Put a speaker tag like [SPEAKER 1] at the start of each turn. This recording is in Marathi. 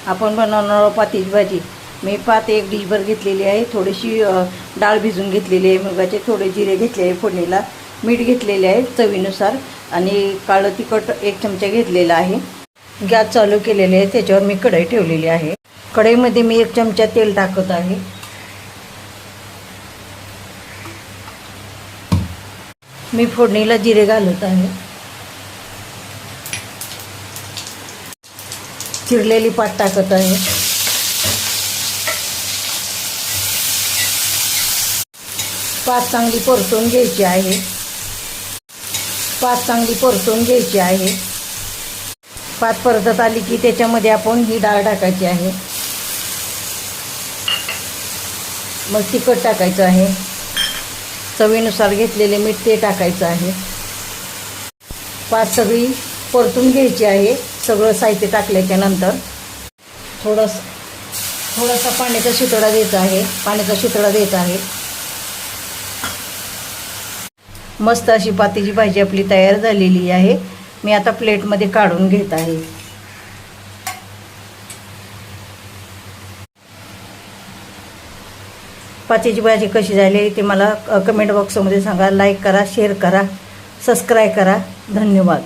[SPEAKER 1] आपण बनवणार आहोत पातीची भाजी। मी पात एक डिशभर घेतलेली आहे, थोडीशी डाळ भिजून घेतलेली आहे मुगाचे, थोडे जिरे घेतले आहे फोडणीला, मीठ घेतलेले आहे चवीनुसार आणि काळं तिखट 1 चमचा घेतलेला आहे। गॅस चालू केलेले आहे, त्याच्यावर मी कढई ठेवलेली आहे। कढईमध्ये मी 1 चमचा तेल टाकत आहे। मी फोडणीला जिरे घालत आहे। चिरलेली पात टाकत आहे। पात चांगली परतून घ्यायची आहे। पात चांगली परतून घ्यायची आहे। पात परतत आली की त्याच्यामध्ये आपण ही डाळ टाकायची आहे। मग तिखट टाकायचं आहे, चवीनुसार घेतलेले मीठ ते टाकायचं आहे। पात सगळी परतून घ्यायची आहे। सगळं साहित्य टाकल्याच्या नंतर थोडासा पाण्याचा शितोडा द्यायचा आहे। पाण्याचा शितोडा द्यायचा आहे। मस्त अशी पातीची भाजी आपली तयार झालेली आहे। मी आता प्लेटमध्ये काढून घेत आहे। पातीची भाजी कशी झाली ते मला कमेंट बॉक्समध्ये सांगा। लाईक करा, शेअर करा, सबस्क्राईब करा। धन्यवाद।